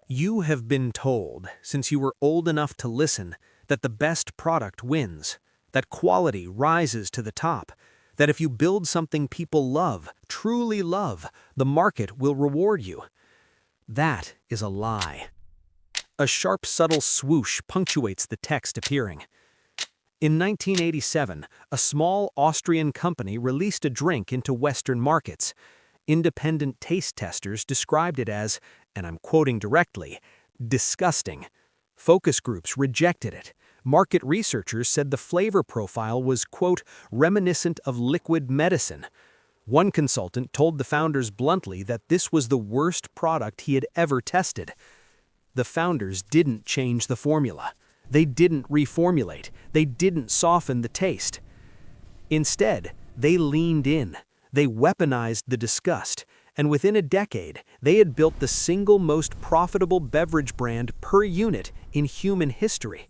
You have been told, since you were old enough to listen, that the best product wins, that quality rises to the top, that if you build something people love, truly love, the market will reward you. That is a lie. A sharp, subtle swoosh punctuates the text appearing. In 1987, a small Austrian company released a drink into Western markets. Independent taste testers described it as, and I'm quoting directly, disgusting. Focus groups rejected it. Market researchers said the flavor profile was, quote, reminiscent of liquid medicine. One consultant told the founders bluntly that this was the worst product he had ever tested. The founders didn't change the formula. They didn't reformulate. They didn't soften the taste. Instead, they leaned in. They weaponized the disgust, and within a decade, they had built the single most profitable beverage brand per unit in human history.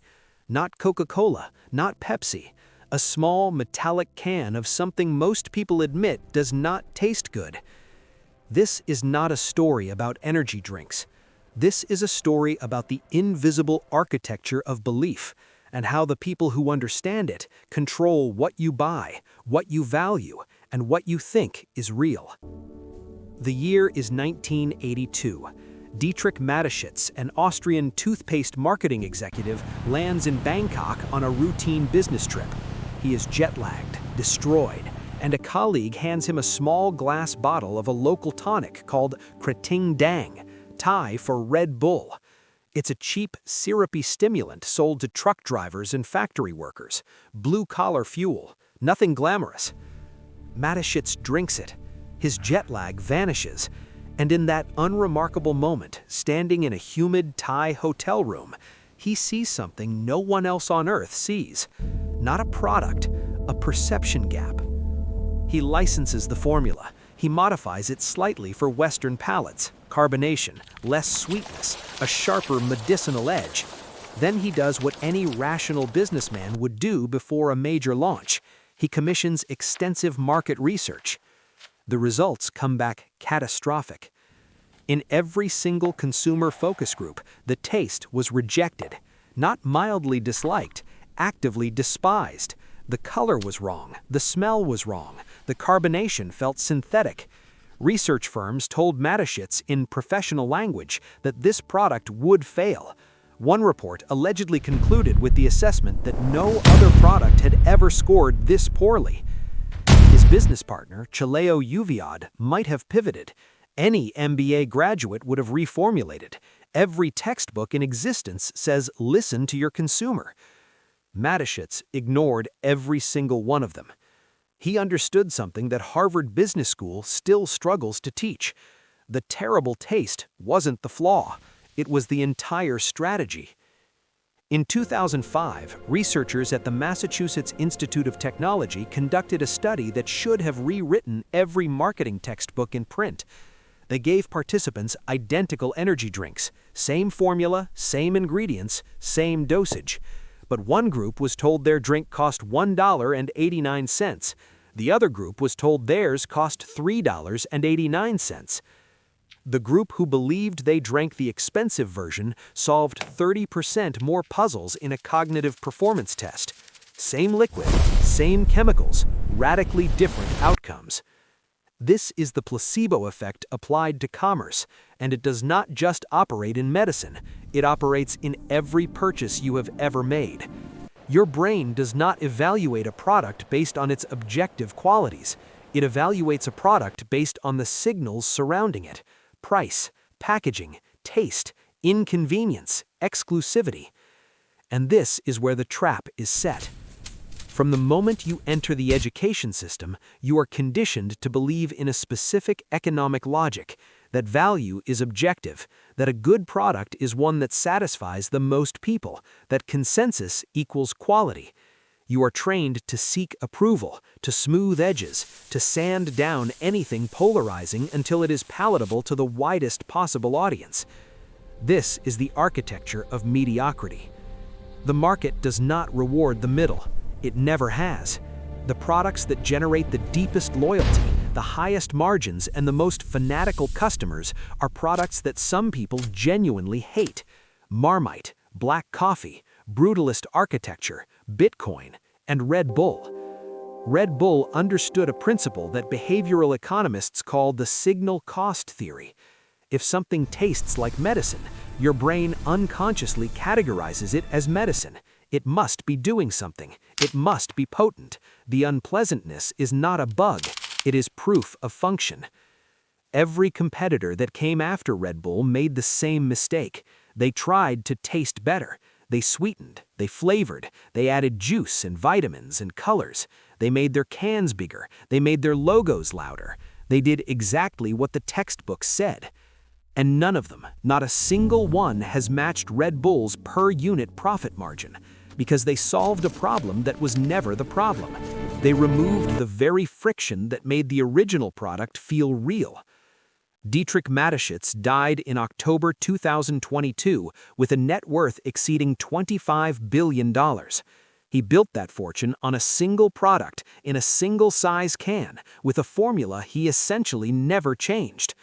Not Coca-Cola, not Pepsi. A small metallic can of something most people admit does not taste good. This is not a story about energy drinks. This is a story about the invisible architecture of belief and how the people who understand it control what you buy, what you value, and what you think is real. The year is 1982. Dietrich Mateschitz, an Austrian toothpaste marketing executive, lands in Bangkok on a routine business trip. He is jet-lagged, destroyed, and a colleague hands him a small glass bottle of a local tonic called Krating Dang, Thai for Red Bull. It's a cheap, syrupy stimulant sold to truck drivers and factory workers. Blue-collar fuel, nothing glamorous. Mateschitz drinks it. His jet lag vanishes, and in that unremarkable moment, standing in a humid Thai hotel room, he sees something no one else on Earth sees. Not a product, a perception gap. He licenses the formula. He modifies it slightly for Western palates, carbonation, less sweetness, a sharper medicinal edge. Then he does what any rational businessman would do before a major launch. He commissions extensive market research. The results come back catastrophic. In every single consumer focus group, the taste was rejected, not mildly disliked, actively despised. The color was wrong, the smell was wrong, the carbonation felt synthetic. Research firms told Mateschitz in professional language that this product would fail. One report allegedly concluded with the assessment that no other product had ever scored this poorly. His business partner, Chileo Uviad, might have pivoted. Any MBA graduate would have reformulated. Every textbook in existence says, listen to your consumer. Mateschitz ignored every single one of them. He understood something that Harvard Business School still struggles to teach. The terrible taste wasn't the flaw. It was the entire strategy. In 2005, researchers at the Massachusetts Institute of Technology conducted a study that should have rewritten every marketing textbook in print. They gave participants identical energy drinks, same formula, same ingredients, same dosage. But one group was told their drink cost $1.89. The other group was told theirs cost $3.89. The group who believed they drank the expensive version solved 30% more puzzles in a cognitive performance test. Same liquid, same chemicals, radically different outcomes. This is the placebo effect applied to commerce, and it does not just operate in medicine. It operates in every purchase you have ever made. Your brain does not evaluate a product based on its objective qualities. It evaluates a product based on the signals surrounding it. Price, packaging, taste, inconvenience, exclusivity. And this is where the trap is set. From the moment you enter the education system, you are conditioned to believe in a specific economic logic, that value is objective, that a good product is one that satisfies the most people, that consensus equals quality. You are trained to seek approval, to smooth edges, to sand down anything polarizing until it is palatable to the widest possible audience. This is the architecture of mediocrity. The market does not reward the middle. It never has. The products that generate the deepest loyalty, the highest margins and the most fanatical customers are products that some people genuinely hate. Marmite, black coffee, brutalist architecture, Bitcoin, and Red Bull. Red Bull understood a principle that behavioral economists call the signal cost theory. If something tastes like medicine, your brain unconsciously categorizes it as medicine. It must be doing something. It must be potent. The unpleasantness is not a bug. It is proof of function. Every competitor that came after Red Bull made the same mistake. They tried to taste better. They sweetened, they flavored, they added juice and vitamins and colors. They made their cans bigger. They made their logos louder. They did exactly what the textbook said. And none of them, not a single one, has matched Red Bull's per-unit profit margin, because they solved a problem that was never the problem. They removed the very friction that made the original product feel real. Dietrich Mateschitz died in October 2022 with a net worth exceeding $25 billion. He built that fortune on a single product in a single size can with a formula he essentially never changed.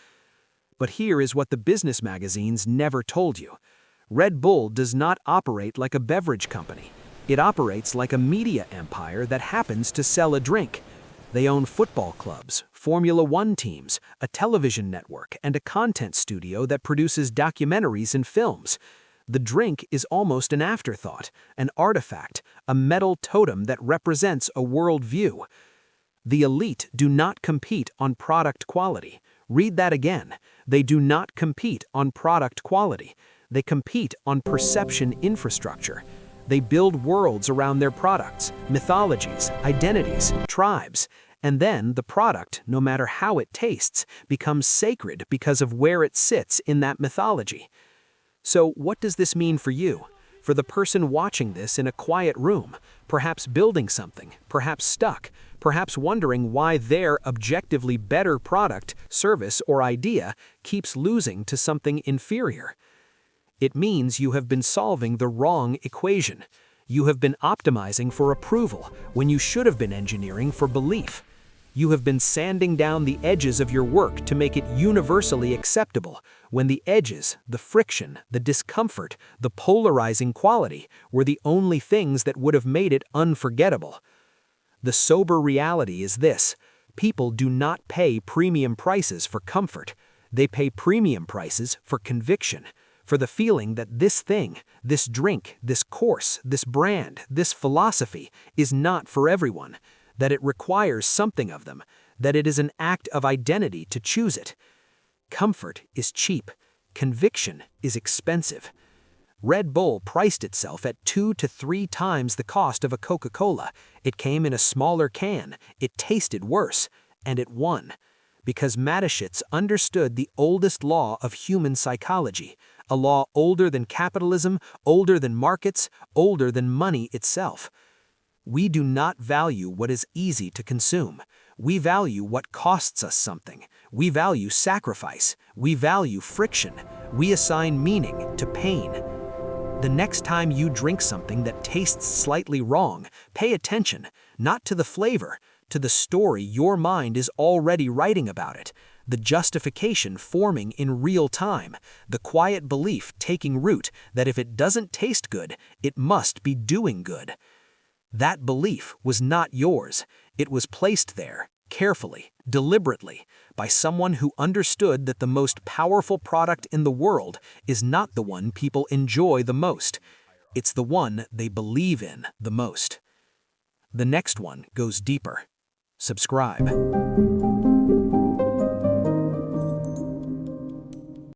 But here is what the business magazines never told you. Red Bull does not operate like a beverage company. It operates like a media empire that happens to sell a drink. They own football clubs, Formula One teams, a television network, and a content studio that produces documentaries and films. The drink is almost an afterthought, an artifact, a metal totem that represents a worldview. The elite do not compete on product quality. Read that again. They do not compete on product quality. They compete on perception infrastructure. They build worlds around their products, mythologies, identities, tribes. And then the product, no matter how it tastes, becomes sacred because of where it sits in that mythology. So what does this mean for you? For the person watching this in a quiet room, perhaps building something, perhaps stuck, perhaps wondering why their objectively better product, service, or idea keeps losing to something inferior. It means you have been solving the wrong equation. You have been optimizing for approval when you should have been engineering for belief. You have been sanding down the edges of your work to make it universally acceptable, when the edges, the friction, the discomfort, the polarizing quality were the only things that would have made it unforgettable. The sober reality is this: people do not pay premium prices for comfort. They pay premium prices for conviction, for the feeling that this thing, this drink, this course, this brand, this philosophy is not for everyone, that it requires something of them, that it is an act of identity to choose it. Comfort is cheap. Conviction is expensive. Red Bull priced itself at 2 to 3 times the cost of a Coca-Cola. It came in a smaller can. It tasted worse. And it won. Because Mateschitz understood the oldest law of human psychology, a law older than capitalism, older than markets, older than money itself. We do not value what is easy to consume. We value what costs us something. We value sacrifice. We value friction. We assign meaning to pain. The next time you drink something that tastes slightly wrong, pay attention, not to the flavor, to the story your mind is already writing about it, the justification forming in real time, the quiet belief taking root that if it doesn't taste good, it must be doing good. That belief was not yours. It was placed there, carefully, deliberately, by someone who understood that the most powerful product in the world is not the one people enjoy the most. It's the one they believe in the most. The next one goes deeper. Subscribe.